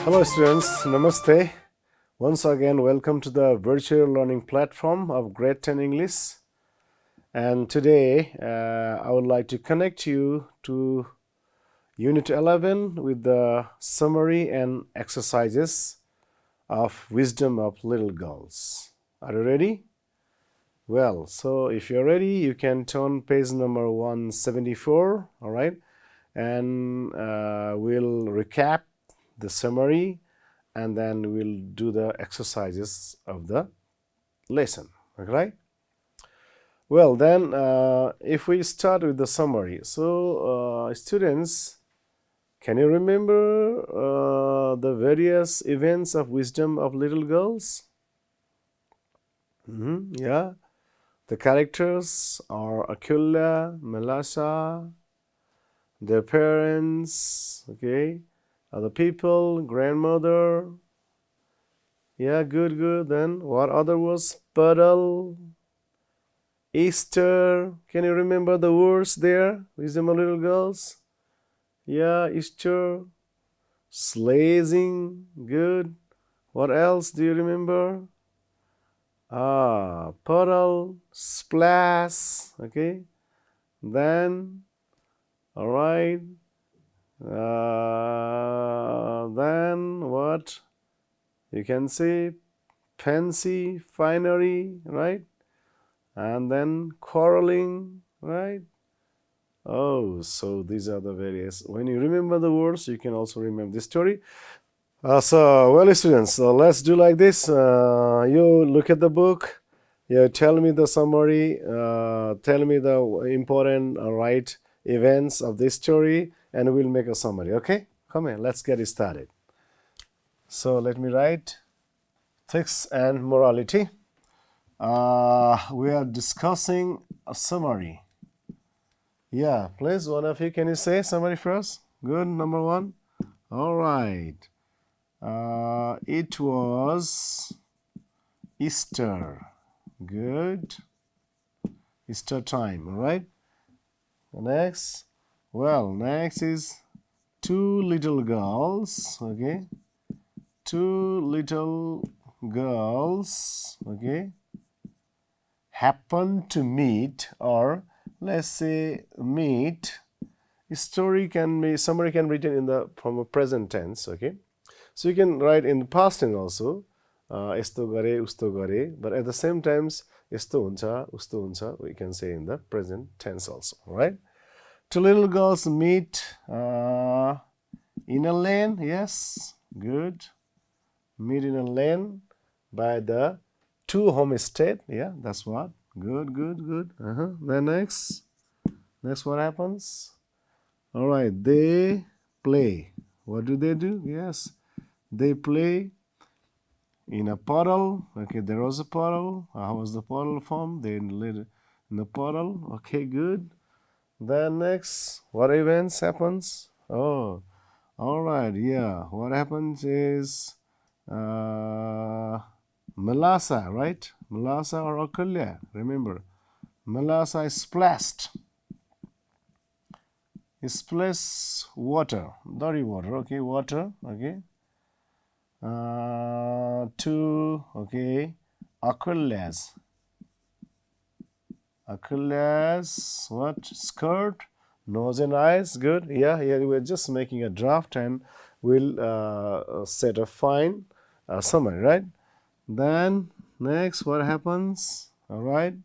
Hello students, Namaste. Once again, welcome to the virtual learning platform of Grade 10 English. And today, I would like to connect you to Unit 11 with the summary and exercises of Wisdom of Little Girls. Are you ready? Well, so if you're ready, you can turn page number 174, all right? And we'll recap the summary and then we'll do the exercises of the lesson, okay? Well, then if we start with the summary. So students, can you remember the various events of Wisdom of Little Girls? Yeah. The characters are Akulia, Melasa, their parents, okay, other people, grandmother. Yeah, good. Then what other was? Puddle, Easter. Can you remember the words there? Wisdom of Little Girls. Yeah, Easter, sleighing. Good. What else do you remember? Puddle, splash. Okay. Then, all right. Then what? You can say fancy, finery, right? And then quarreling, right? Oh, so these are the various. When you remember the words, you can also remember the story. Well, students, let's do like this. You look at the book. You tell me the summary. Tell me the important right events of this story, and we'll make a summary. Okay? Come here. Let's get it started. So let me write ethics and morality. We are discussing a summary. Yeah, please, one of you, can you say summary first? Good, number one. All right. It was Easter. Good. Easter time, all right? Next. Well, next is two little girls, okay? Two little girls, okay, happen to meet, or let's say meet. Summary can be written in the from a present tense, okay? So you can write in the past tense also, esto gare, usto gare, but at the same times, esto huncha, usto huncha, we can say in the present tense also, right? Two little girls meet in a lane, yes, good. Meet in a lane by the two homestead, yeah, that's what. Good. Then next what happens? All right, they play. What do? Yes, they play in a puddle. Okay, there was a puddle. How was the puddle formed? They lived in a puddle. Okay, good. Then next, what events happens? Oh, all right, yeah. What happens is Melasa, right? Melasa or Akulia. Remember, Melasa is splashed. It splashes water, dirty water. Okay, water. Okay. Two. Okay. Akulia's. What? Skirt, nose and eyes. Good. Yeah. We're just making a draft and we'll set a fine summary, right? Then next, what happens? All right.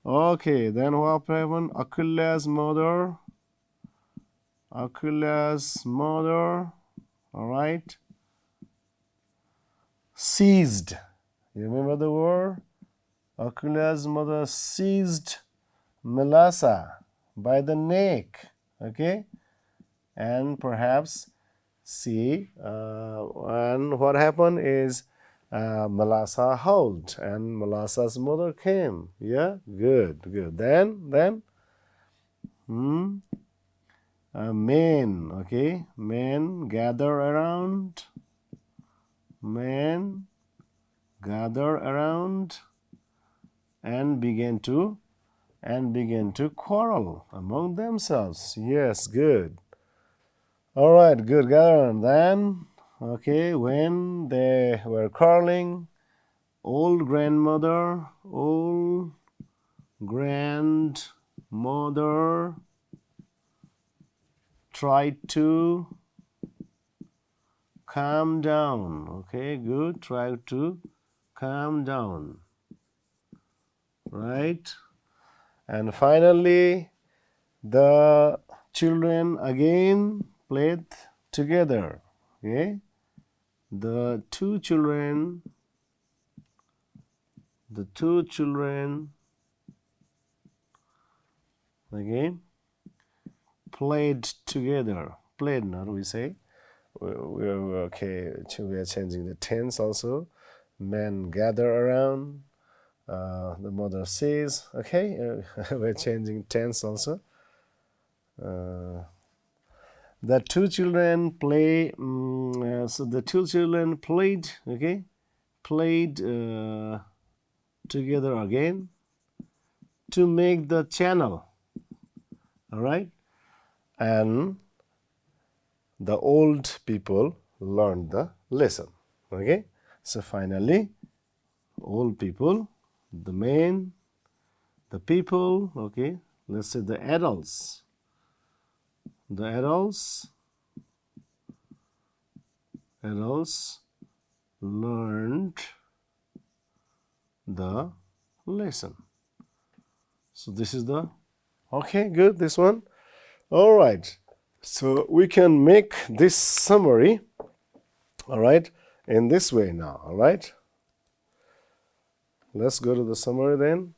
Okay. Then what happened? Akulia's mother. All right. Seized. You remember the word? Akulia's mother seized Melasa by the neck. Okay. And perhaps and what happened is Melasa howled and Melasa's mother came. Yeah, good. Then men, okay, men gather around and begin to quarrel among themselves. Yes, good. All right, good. Gather around. Then okay, when they were quarreling, old grandmother tried to calm down. Okay, good. Try to calm down. Right? And finally, the children again played together. Okay? The two children again played together. Played, not we say. Okay, we are changing the tense also. Men gather around. The mother says, okay, we're changing tense also. The two children play. So the two children played. Okay, played together again to make the channel. All right, and the old people learned the lesson. Okay, so finally, old people, the men, the people. Okay, let's say the adults. The adults learned the lesson. So this is the, okay, good, this one. All right, so we can make this summary, all right, in this way now. All right, let's go to the summary then.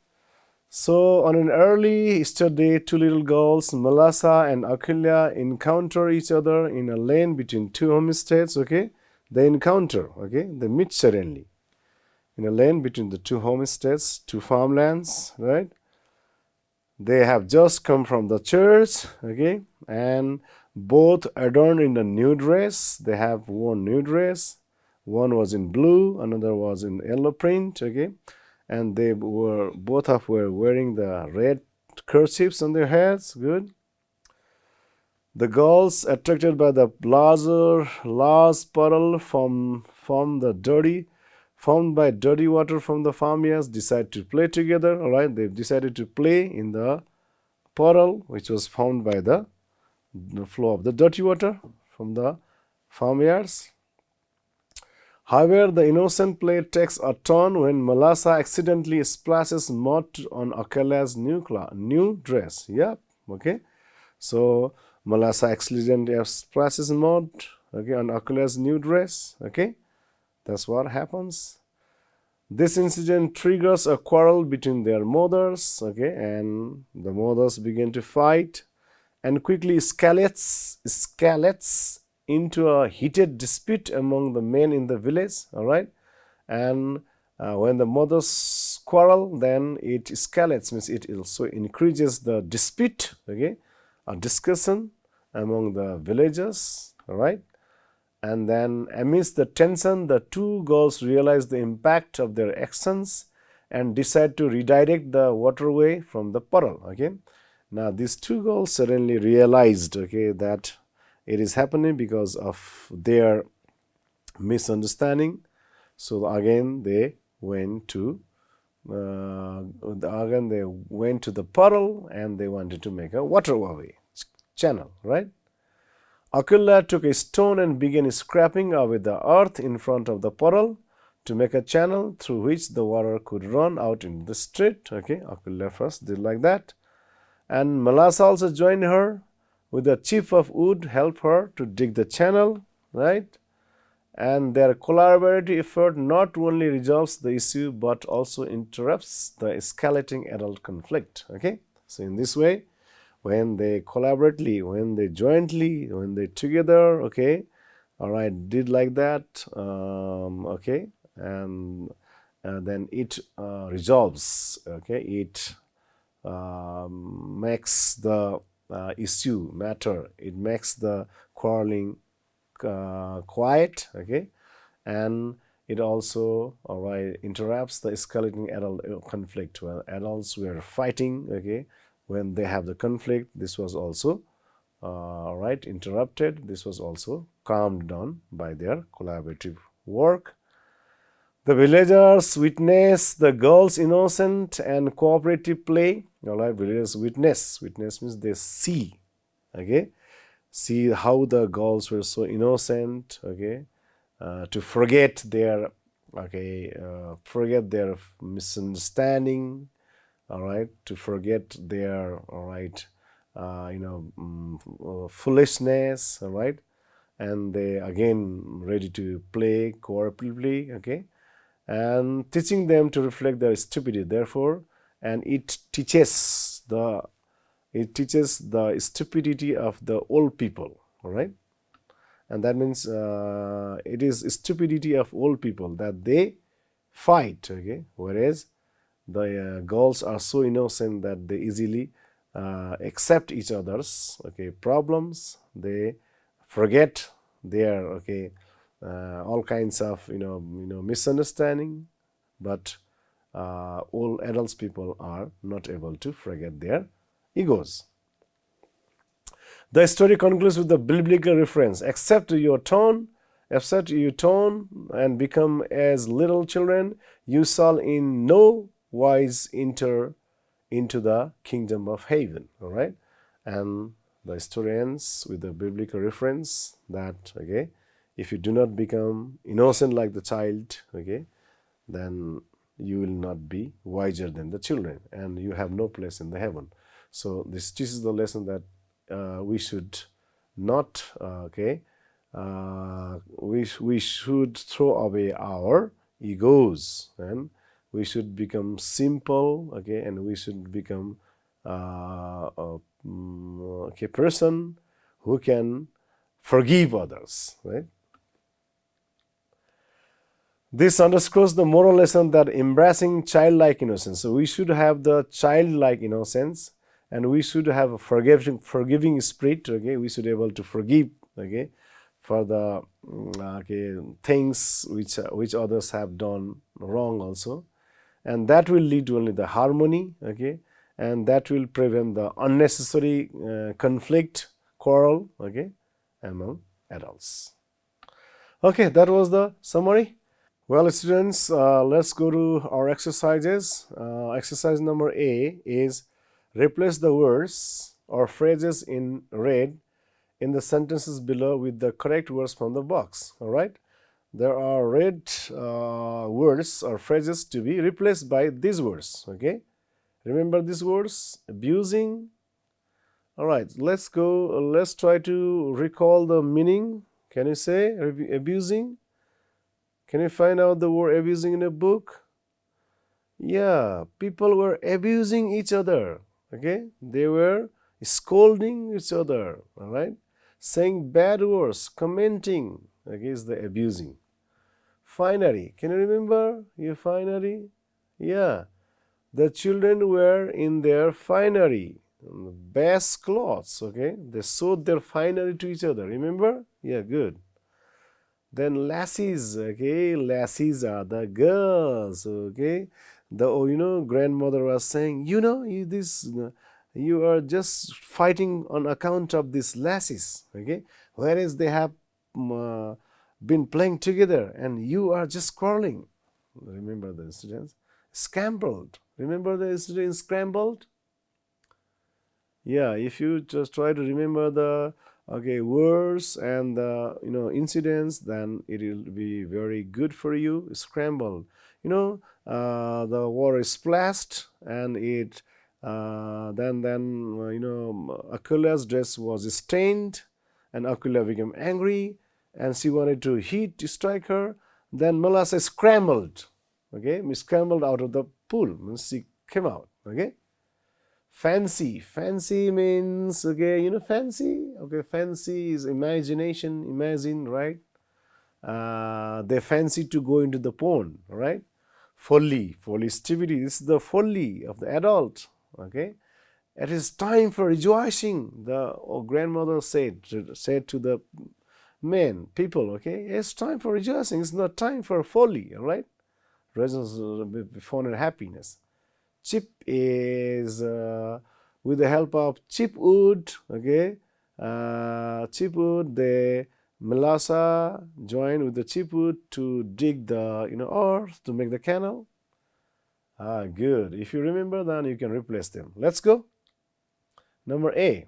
So on an early Easter day, two little girls, Melissa and Aquila, encounter each other in a lane between two homesteads. Okay, they encounter, okay, they meet suddenly in a lane between the two homesteads, two farmlands, right? They have just come from the church, okay, and both adorned in a new dress. They have worn new dress. One was in blue, another was in yellow print, okay, and they were both were wearing the red kerchiefs on their heads. Good. The girls, attracted by the large puddle from the dirty found by dirty water from the farmyards, decide to play together. All right, they've decided to play in the puddle which was found by the flow of the dirty water from the farmyards. However, the innocent play takes a turn when Melissa accidentally splashes mud on Aquila's new dress. Yep, okay. So Melissa accidentally splashes mud, okay, on Aquila's new dress. Okay, that's what happens. This incident triggers a quarrel between their mothers, okay, and the mothers begin to fight and quickly escalates into a heated dispute among the men in the village. All right, and when the mothers quarrel, then it escalates, means it also increases the dispute, okay, a discussion among the villagers. All right, and then amidst the tension, the two girls realize the impact of their actions and decide to redirect the waterway from the puddle. Okay, now these two girls suddenly realized, okay, that it is happening because of their misunderstanding. So again they went to the puddle and they wanted to make a waterway channel, right? Aquila took a stone and began scraping away the earth in front of the puddle to make a channel through which the water could run out in the street. Okay, Aquila first did like that, and Melissa also joined her with a chip of wood, help her to dig the channel, right? And their collaborative effort not only resolves the issue but also interrupts the escalating adult conflict. Okay, so in this way, when they collaboratively, when they jointly, when they together, okay, all right, did like that, okay, and then it resolves, okay, it makes the issue matter, it makes the quarreling quiet, okay, and it also, all right, interrupts the escalating adult conflict. Where adults were fighting, okay, when they have the conflict, this was also right, interrupted. This was also calmed down by their collaborative work. The villagers witness the girls' innocent and cooperative play. All right, villagers witness. Witness means they see. Okay, see how the girls were so innocent. Okay, to forget their forget their misunderstanding. All right, to forget their foolishness. All right, and they again ready to play cooperatively. Okay, and teaching them to reflect their stupidity, therefore, and it teaches the stupidity of the old people. All right, and that means it is stupidity of old people that they fight. Okay, whereas the girls are so innocent that they easily accept each other's problems. They forget their all kinds of misunderstanding, but all adults people are not able to forget their egos. The story concludes with the biblical reference: accept your tone and become as little children, you shall in no wise enter into the kingdom of heaven. All right, and the story ends with the biblical reference that if you do not become innocent like the child, then you will not be wiser than the children, and you have no place in the heaven. So this teaches the lesson that we should not we should throw away our egos, and we should become simple, and we should become a person who can forgive others, right? This underscores the moral lesson that embracing childlike innocence. So we should have the childlike innocence, and we should have a forgiving spirit. We should be able to forgive. For the things which others have done wrong also, and that will lead to only the harmony. And that will prevent the unnecessary conflict, quarrel. Among adults. Okay, that was the summary. Well, students, let's go to our exercises. Exercise number A is replace the words or phrases in red in the sentences below with the correct words from the box. All right, there are red words or phrases to be replaced by these words. Okay, remember these words: abusing. All right, let's go. Let's try to recall the meaning. Can you say abusing? Can you find out the word abusing in a book? Yeah, people were abusing each other. They were scolding each other. All right, saying bad words, commenting. Is the abusing. Finery. Can you remember your finery? Yeah, the children were in their finery, best clothes. They showed their finery to each other. Remember? Yeah, good. Then lassies. Lassies are the girls. The grandmother was saying, you are just fighting on account of these lassies. Whereas they have been playing together, and you are just quarreling. Remember the students? Scrambled. Remember the students scrambled? Yeah, if you just try to remember the words and the incidents, then it will be very good for you. Scrambled. The water is splashed, and it then Aquila's dress was stained, and Aquila became angry, and she wanted to strike her. Then Melissa scrambled. Scrambled out of the pool. Means she came out. Fancy. Fancy means, fancy? Fancy is imagination, imagine, right? They fancy to go into the pond, right? Folly. Folly, stupidity. This is the folly of the adult, It is time for rejoicing, the grandmother said to the men, people, It's time for rejoicing. It's not time for folly, all right? Reasons fun and happiness. Chip is with the help of chip wood, Chip wood, the Melassa joined with the chip wood to dig the earth to make the canal. Good. If you remember, then you can replace them. Let's go. Number A.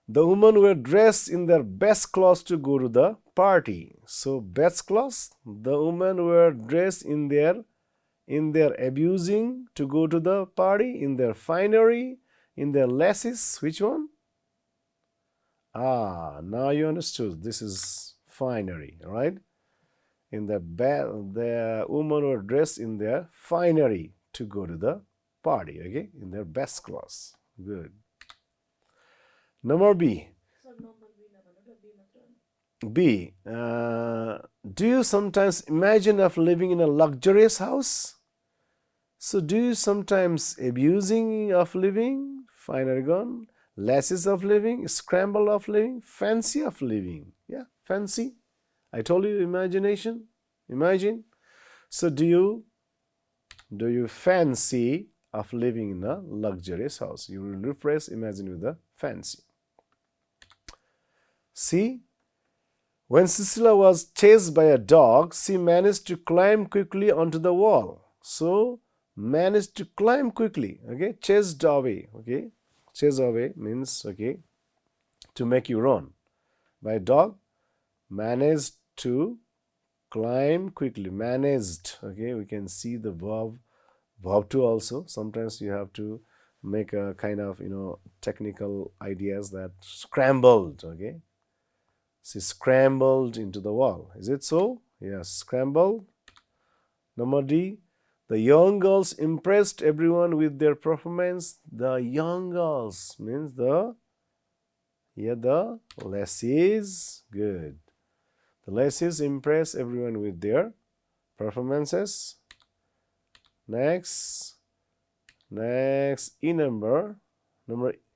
The women were dressed in their best clothes to go to the party. So best clothes. The women were dressed in their abusing to go to the party, in their finery, in their laces. Which one? Now you understood. This is finery, right? The women were dressed in their finery to go to the party, okay? In their best clothes. Good. Number B. B. Do you sometimes imagine of living in a luxurious house? So do you sometimes abusing of living? Finery gone. Lasses of living, scramble of living, fancy of living. Yeah, fancy. I told you imagination. Imagine. So do you fancy of living in a luxurious house? You will replace imagine with the fancy. See, when Cecilia was chased by a dog, she managed to climb quickly onto the wall. So managed to climb quickly. Okay, chased away. Okay. Chase away means, okay, to make you run. By a dog, managed to climb quickly. Managed, okay, we can see the verb to also. Sometimes you have to make a kind of, technical ideas that scrambled, okay. She scrambled into the wall. Is it so? Yes, scrambled. Number D. The young girls impressed everyone with their performance. The young girls means the lassies. Good. The lassies impress everyone with their performances. Next E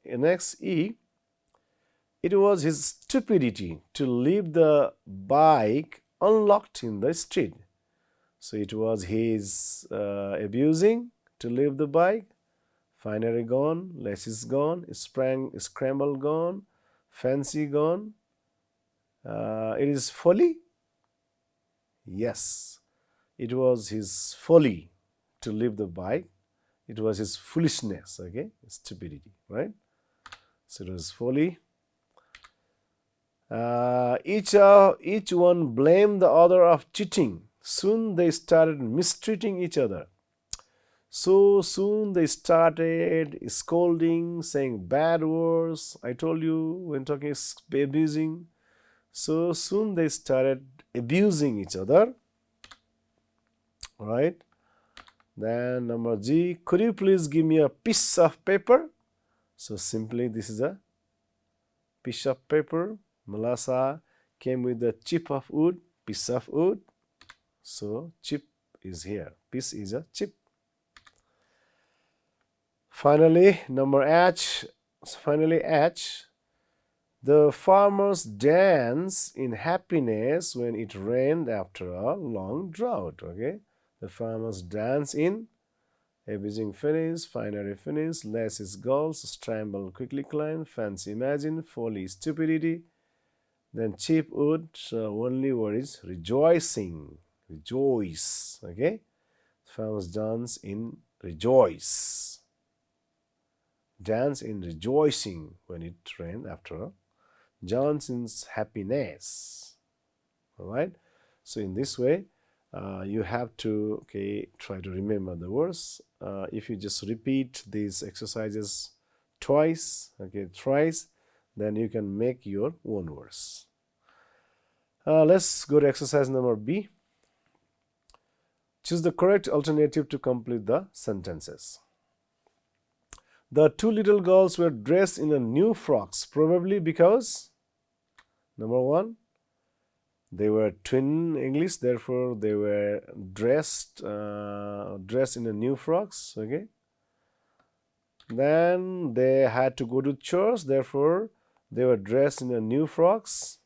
next E. It was his stupidity to leave the bike unlocked in the street. So it was his abusing to leave the bike. Finery gone, laces gone, scramble gone, fancy gone. It is folly. Yes, it was his folly to leave the bike. It was his foolishness, okay, stupidity, right? So it was folly. Each one blamed the other of cheating. Soon they started mistreating each other. So soon they started scolding, saying bad words. I told you when talking abusing. So soon they started abusing each other. Right? Then number G, could you please give me a piece of paper? So simply this is a piece of paper. Melassa came with a chip of wood, piece of wood. So chip is here. Piece is a chip. Finally, number H. The farmers dance in happiness when it rained after a long drought. Okay, the farmers dance in abusing finish, finery finish, less is goals, scramble quickly climb, fancy imagine, folly stupidity. Then cheap wood, so only word is rejoicing. Rejoice. Okay, farmers dance in rejoice. Dance in rejoicing when it rained after a Johnson's happiness. All right. So in this way, you have to try to remember the words. If you just repeat these exercises thrice, then you can make your own words. Let's go to exercise number B. Choose the correct alternative to complete the sentences. The two little girls were dressed in a new frocks, probably because, number 1, they were twin English, therefore they were dressed in a new frocks. Okay. Then they had to go to church, therefore they were dressed in a new frocks.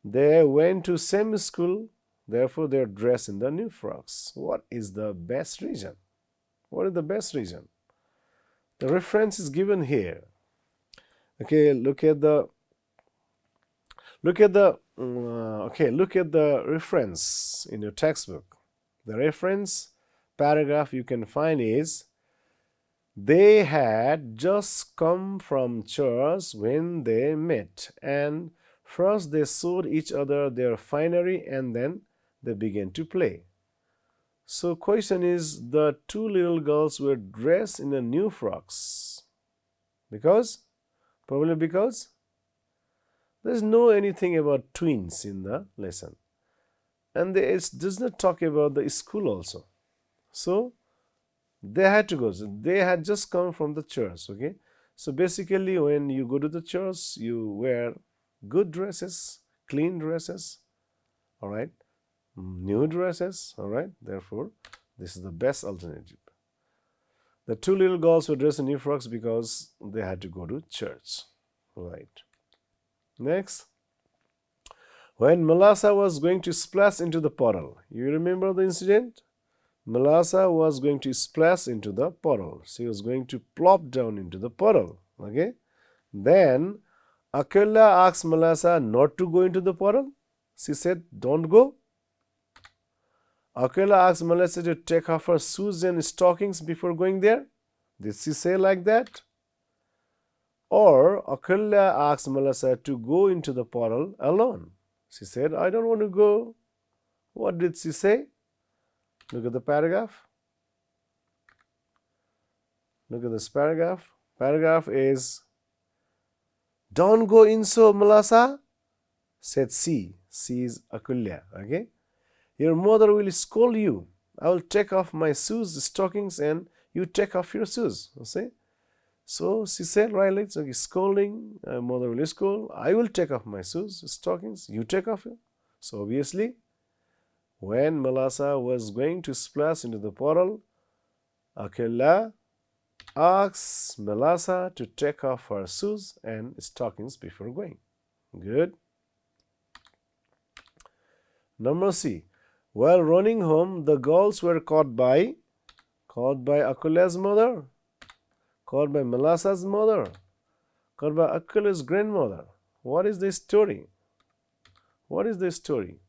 They went to same school, therefore they are dressed in the new frocks. What is the best reason? What is the best reason? The reference is given here. Okay, look at the reference in your textbook. The reference paragraph you can find is, they had just come from church when they met, and first they showed each other their finery and then they began to play. So question is, the two little girls were dressed in a new frocks because probably because there's no anything about twins in the lesson, and it does not talk about the school also. So they had to go. So they had just come from the church. Okay, so basically, when you go to the church, you wear good dresses, clean dresses. All right, new dresses. All right. Therefore, this is the best alternative. The two little girls were dressed in new frocks because they had to go to church. Right. Next, when Melissa was going to splash into the puddle, you remember the incident? Melissa was going to splash into the puddle. She was going to plop down into the puddle. Okay. Then Akela asked Melissa not to go into the puddle. She said, "Don't go." Akela asked Melissa to take off her shoes and stockings before going there. Did she say like that? Or Akela asked Melissa to go into the puddle alone. She said, "I don't want to go." What did she say? Look at the paragraph. Look at this paragraph. Paragraph is, "Don't go in so, Melissa," said she. She is Akulya. Okay. "Your mother will scold you. I will take off my shoes, stockings, and you take off your shoes." See? So she said, right, it's okay, scolding, mother will scold, I will take off my shoes, stockings, you take off it. So obviously, when Melissa was going to splash into the puddle, Akela asked Melissa to take off her shoes and stockings before going. Good. Number C. While running home, the girls were caught by Akela's mother, caught by Melissa's mother, caught by Akela's grandmother. What is the story? What is the story?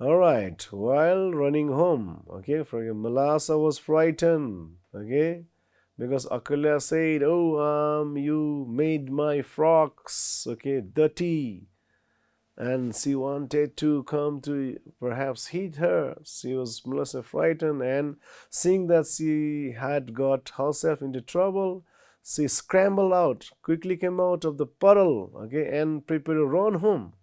All right, while running home, okay, for Melissa was frightened, okay, because Akela said, "Oh, you made my frocks, okay, dirty," and she wanted to come to perhaps hit her. She was Melissa frightened, and seeing that she had got herself into trouble, she scrambled out, quickly came out of the puddle, okay, and prepared to run home.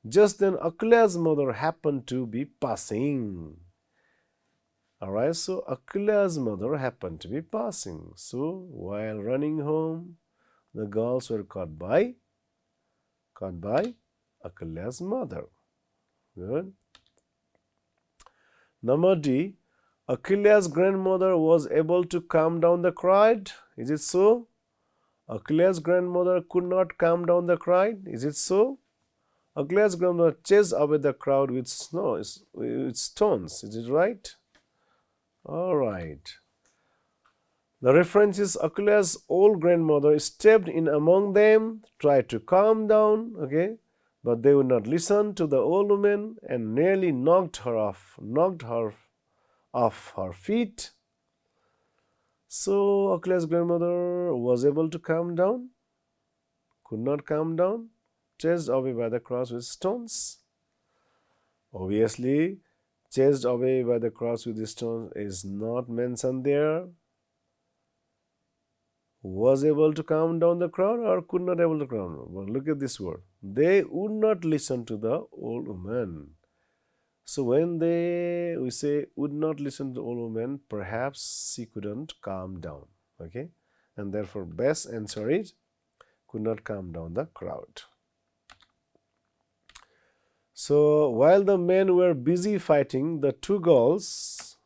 Just then Akela's mother happened to be passing. Alright, so Akela's mother happened to be passing. So while running home, the girls were caught by Akela's mother. Good. Number D. Akela's grandmother was able to calm down the crowd. Is it so? Akela's grandmother could not calm down the crowd. Is it so? Akela's grandmother chased away the crowd with stones. Is it right? All right. The reference is Akela's old grandmother stepped in among them, tried to calm down, okay, but they would not listen to the old woman and nearly knocked her off her feet. So Akela's grandmother was able to calm down, could not calm down, chased away by the crowd with stones. Obviously, chased away by the crowd with the stones is not mentioned there. Was able to calm down the crowd or could not able to calm down? Well, look at this word. They would not listen to the old woman. So when we say would not listen to the old woman, perhaps she couldn't calm down. Okay, and therefore best answer is could not calm down the crowd. So while the men were busy fighting, the two girls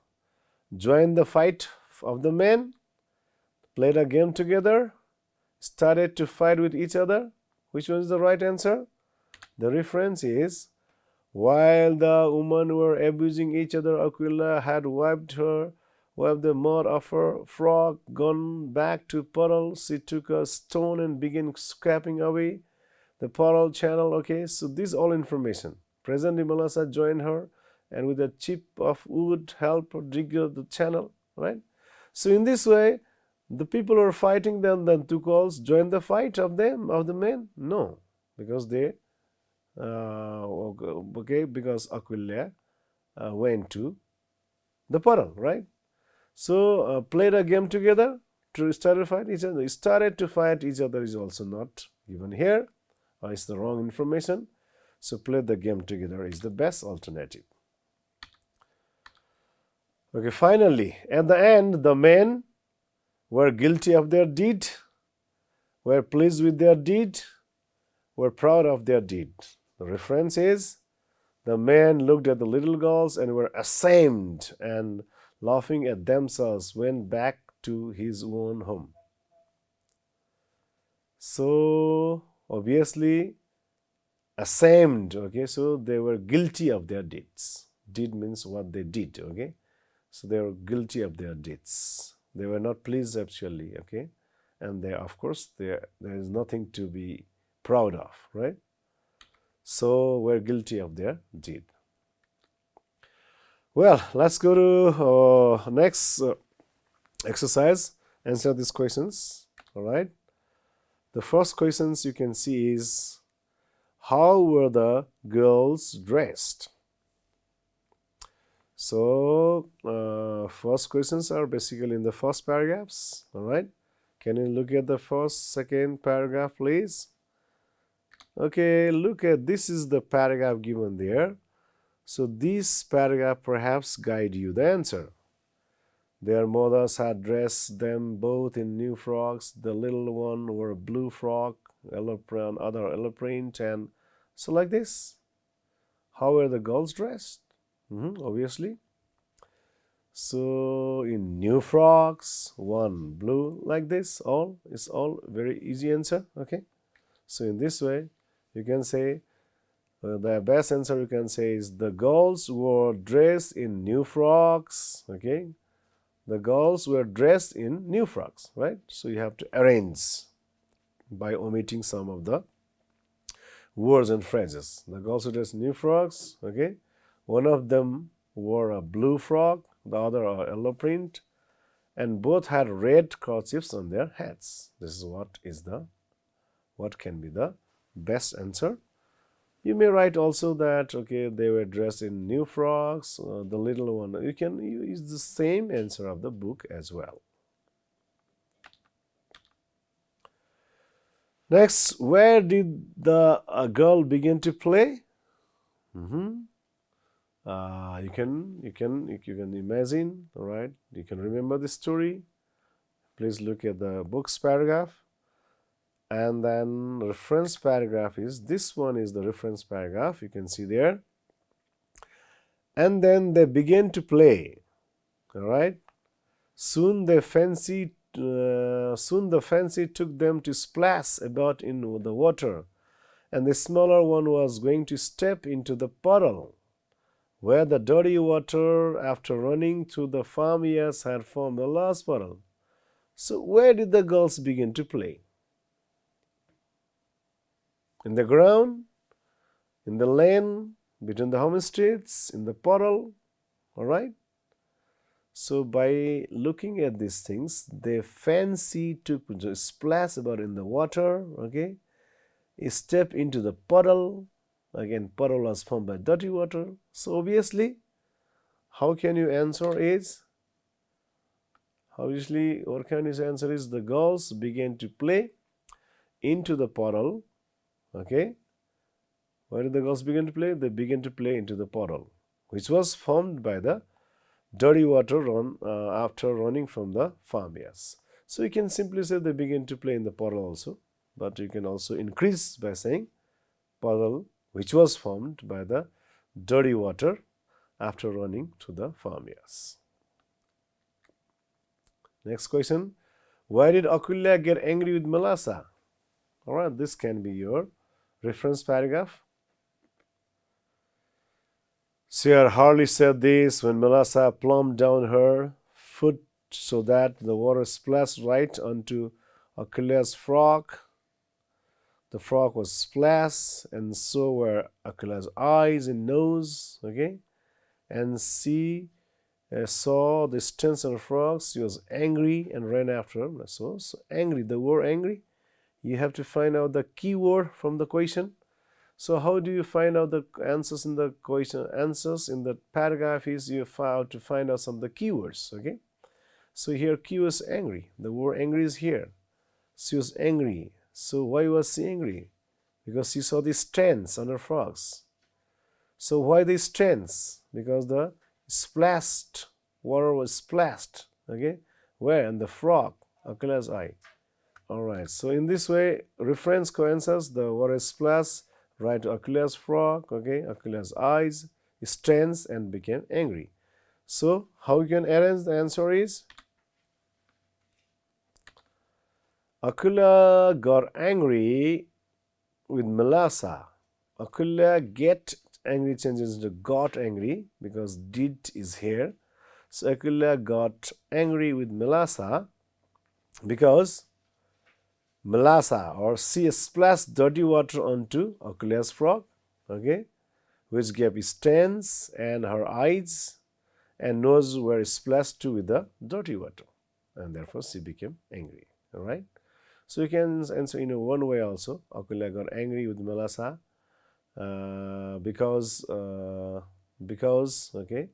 joined the fight of the men, played a game together, started to fight with each other. Which one is the right answer? The reference is, while the women were abusing each other, Aquila had wiped her wiped the mud off her frock, gone back to puddle. She took a stone and began scraping away the puddle channel. Okay, so this all information. Presently, Melissa joined her and with a chip of wood helped her dig the channel, right? So in this way, the people who are fighting them, the two girls join the fight of the men? No, because they, because Akulya went to the puddle, right? So played a game together to start to fight each other. Started to fight each other is also not given here. It's the wrong information. So play the game together is the best alternative. Okay, finally, at the end, the men were guilty of their deed, were pleased with their deed, were proud of their deed. The reference is, the men looked at the little girls and were ashamed and laughing at themselves went back to his own home. So obviously ashamed, okay, so they were guilty of their deeds. Deed means what they did, okay, so they were guilty of their deeds. They were not pleased actually, okay, and they, of course, there is nothing to be proud of, right? So we're guilty of their deed. Well, let's go to next exercise. Answer these questions. All right. The first questions you can see is, how were the girls dressed? So first questions are basically in the first paragraphs. All right. Can you look at the first, second paragraph, please? Okay, look at, this is the paragraph given there. So this paragraph perhaps guide you the answer. Their mothers had dressed them both in new frocks. The little one wore a blue frock, other yellow print, and so like this. How were the girls dressed? Obviously. So in new frocks, one blue, like this. It's all very easy answer. Okay. So in this way, you can say, the best answer you can say is, the girls were dressed in new frocks. Okay, the girls were dressed in new frocks, right? So you have to arrange by omitting some of the words and phrases. The girls were dressed in new frocks. Okay, one of them wore a blue frock, the other a yellow print, and both had red kerchiefs on their heads. This is what can be the best answer. You may write also that, okay, they were dressed in new frocks, the little one. You can use the same answer of the book as well. Next, where did the girl begin to play? You can imagine, all right? You can remember the story. Please look at the book's paragraph. And then reference paragraph is, this one is the reference paragraph, you can see there. And then they began to play, all right? Soon the fancy took them to splash about in the water, and the smaller one was going to step into the puddle, where the dirty water, after running through the farmyards, had formed a large puddle. So where did the girls begin to play? In the ground, in the lane, between the homesteads, in the puddle, all right? So by looking at these things, they fancy to splash about in the water, okay? Step into the puddle. Again, puddle was formed by dirty water. So obviously, how can you answer is, obviously, what can you answer is, the girls began to play into the puddle. Okay, where did the girls begin to play? They began to play into the puddle, which was formed by the dirty water after running from the farmyards. So you can simply say they began to play in the puddle also, but you can also increase by saying puddle, which was formed by the dirty water after running to the farmyards. Next question, why did Akulya get angry with Melasa? All right, this can be your reference paragraph. Sir Harley said this when Melasa plumped down her foot so that the water splashed right onto Aquilina's frock. The frog was splashed, and so were Aquilina's eyes and nose. Okay, and she saw the stench on the frog. She was angry and ran after him. So angry. The word angry. You have to find out the key word from the question. So how do you find out the answers in the question? Answers in the paragraph is you have to find out some of the keywords. Okay. So here Q is angry. The word angry is here. She was angry. So why was she angry? Because she saw the stains on her frogs. So why the stains? Because the splashed water was splashed. Okay, where? In the frog, Aquilina's eye. All right. So in this way, reference coincides. The water is splashed right to Aquilina's frog. Okay, Aquilina's eyes, stains, and became angry. So how you can arrange the answer is Aquila got angry with Melassa. Aquila get angry changes into got angry because did is here. So Aquila got angry with Melassa because Melassa or she splashed dirty water onto Aquila's frog, okay, which gave stains, and her eyes and nose were splashed too with the dirty water, and therefore she became angry. All right. So you can answer in one way also. Aquila got angry with Melassa because okay,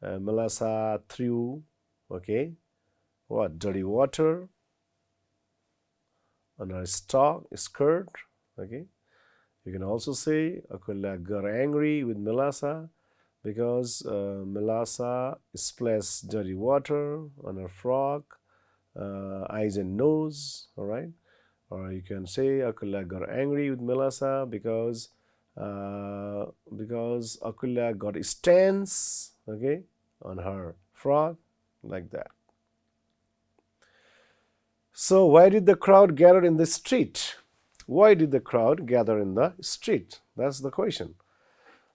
Melassa threw dirty water on her skirt. Okay, you can also say Aquila got angry with Melassa because Melassa splashed dirty water on her frock. Eyes and nose, all right. Or you can say Aquila got angry with Melassa because Aquila got stains, okay, on her frock, like that. So why did the crowd gather in the street? Why did the crowd gather in the street? That's the question.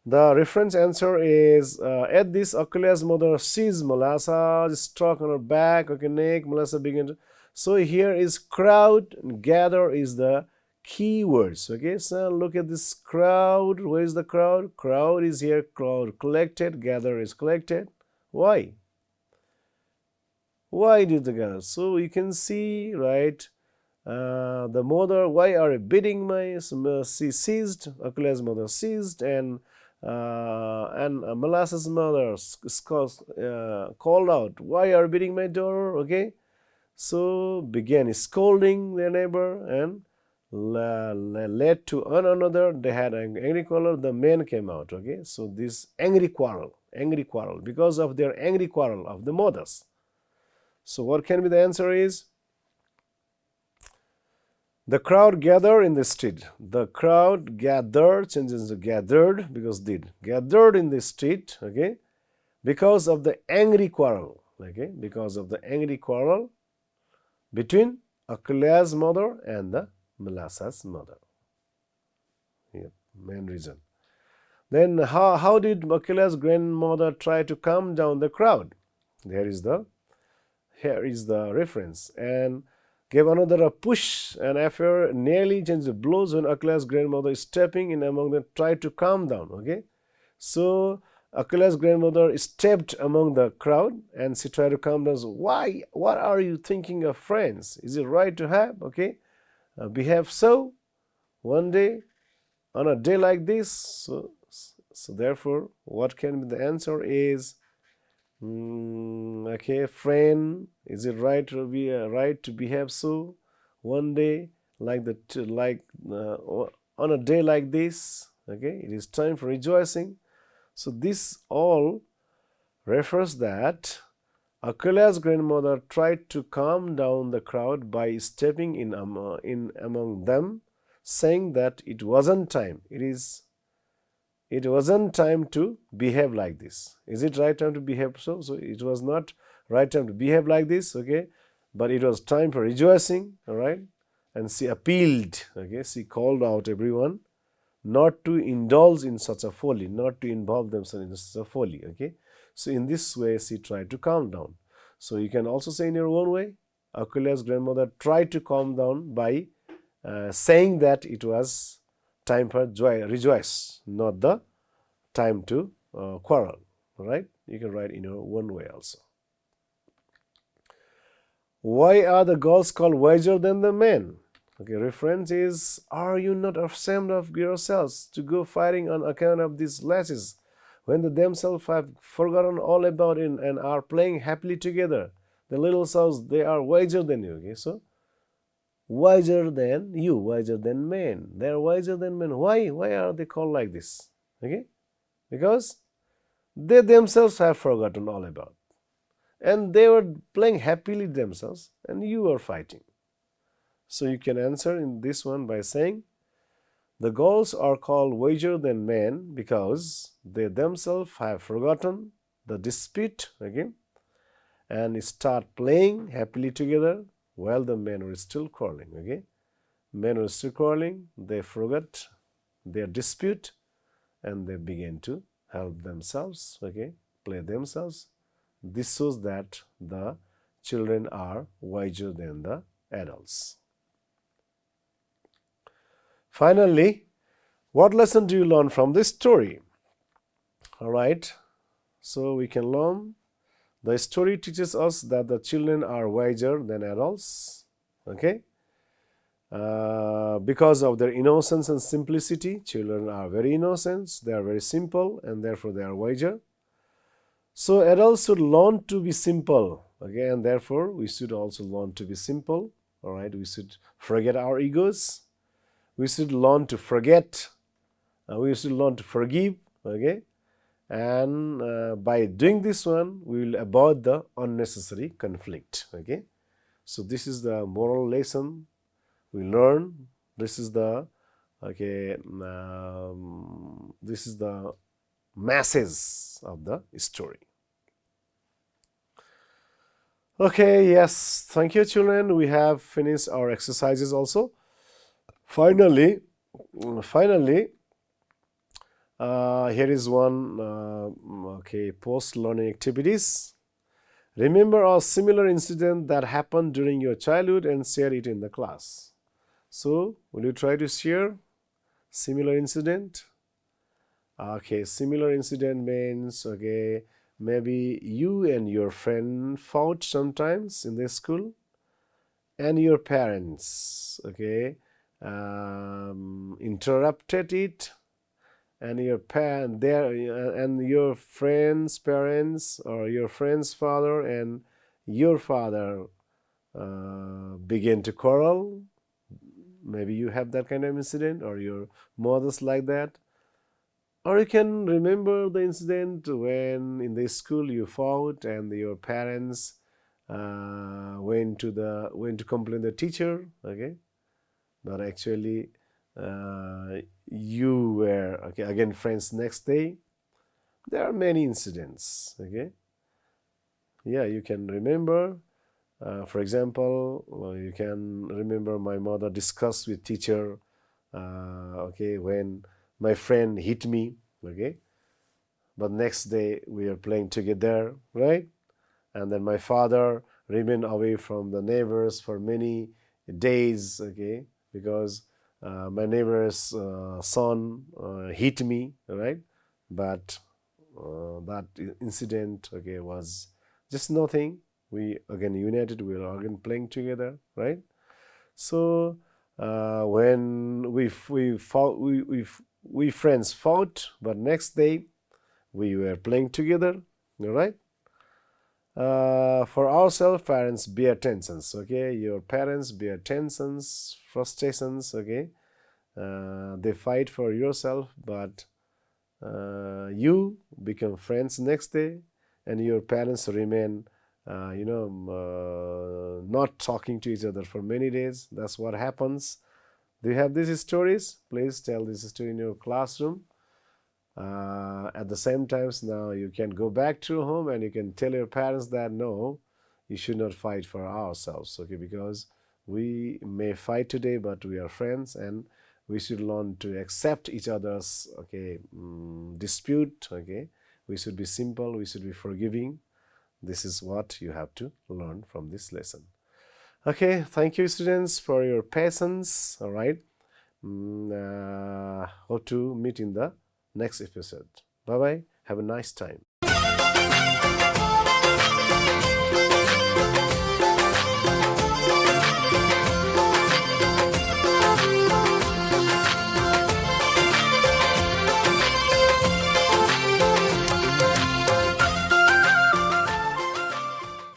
The reference answer is at this Aquila's mother sees Melassa struck on her back, okay, neck. Melassa began to. So here is crowd and gather is the key words. Okay, so look at this crowd. Where is the crowd? Crowd is here. Crowd collected. Gather is collected. Why? Why did they gather? So you can see, right? The mother. Why are you beating my? She seized. Aquila's mother seized and Melassa's mother called out, "Why are you beating my daughter?" Okay, so began scolding their neighbor and led to another. They had an angry quarrel. The men came out. Okay, so this angry quarrel because of their angry quarrel of the mothers. So what can be the answer is? The crowd gathered in the street. The crowd gathered changes to gathered because did. Gathered in the street, okay, because of the angry quarrel, okay, because of the angry quarrel between Aquila's mother and the Melassa's mother. Yeah, main reason. Then how did Aquila's grandmother try to calm down the crowd? Here is the reference. And gave another a push, and after nearly changed the blows when Aquila's grandmother stepping in among them tried to calm down. Okay, so Aquila's grandmother stepped among the crowd and she tried to calm down. So, why? What are you thinking of, friends? Is it right to have? Okay, behave so one day on a day like this. So therefore, what can be the answer is. Okay, friend, is it right to be right to behave so one day like on a day like this? Okay, it is time for rejoicing. So this all refers that Aquila's grandmother tried to calm down the crowd by stepping in among them, saying that it wasn't time. It wasn't time to behave like this. Is it right time to behave so? So it was not right time to behave like this, okay? But it was time for rejoicing, all right? And she appealed, okay? She called out everyone not to indulge in such a folly, not to involve themselves in such a folly, okay? So in this way, she tried to calm down. So you can also say in your own way, Akulya's grandmother tried to calm down by saying that it was time for rejoice, not the time to quarrel. Right? You can write in your own way also. Why are the girls called wiser than the men? Okay, reference is, are you not ashamed of yourselves to go fighting on account of these lasses, when they themselves have forgotten all about it and are playing happily together? The little souls, they are wiser than you. Okay, so wiser than you, wiser than men. They are wiser than men. Why? Why are they called like this? Okay, because they themselves have forgotten all about, and they were playing happily themselves, and you are fighting. So you can answer in this one by saying, the girls are called wiser than men because they themselves have forgotten the dispute, okay, and start playing happily together while the men were still quarreling. Okay, men were still quarreling, they forgot their dispute, and they began to help themselves, okay, play themselves. This shows that the children are wiser than the adults. Finally, what lesson do you learn from this story? All right, so we can learn the story teaches us that the children are wiser than adults, okay? Because of their innocence and simplicity, children are very innocent, they are very simple, and therefore they are wiser. So adults should learn to be simple, okay, and therefore we should also learn to be simple. All right, we should forget our egos. We should learn to forget. We should learn to forgive, okay, and by doing this one, we will avoid the unnecessary conflict. Okay, so this is the moral lesson we learn. This is the this is the message of the story. Okay, yes, thank you, children. We have finished our exercises also. Finally, here is one post-learning activities. Remember a similar incident that happened during your childhood and share it in the class. So, will you try to share similar incident? Okay, similar incident means, okay, maybe you and your friend fought sometimes in the school, and your parents, okay, interrupted it, and your parent there, and your friend's parents or your friend's father and your father begin to quarrel. Maybe you have that kind of incident, or your mother's like that. Or you can remember the incident when in the school you fought and your parents went to complain the teacher, okay, but actually you were, okay, again friends next day. There are many incidents, okay. Yeah, you can remember. For example, you can remember my mother discussed with teacher, okay, when my friend hit me, okay, but next day we are playing together, right? And then my father remained away from the neighbors for many days, okay, because my neighbor's son hit me, right? But that incident, okay, was just nothing. We again united, we were again playing together, right? So when we friends fought, but next day we were playing together, all right? For ourselves, parents bear tensions, okay? Your parents bear tensions, frustrations, okay? They fight for yourself, but you become friends next day, and your parents remain, not talking to each other for many days. That's what happens. Do you have these stories? Please tell this story in your classroom. At the same time, now you can go back to home and you can tell your parents that no, you should not fight for ourselves, okay, because we may fight today, but we are friends, and we should learn to accept each other's, okay, dispute, okay. We should be simple, we should be forgiving. This is what you have to learn from this lesson. Okay, thank you, students, for your patience. All right. Hope to meet in the next episode. Bye bye. Have a nice time.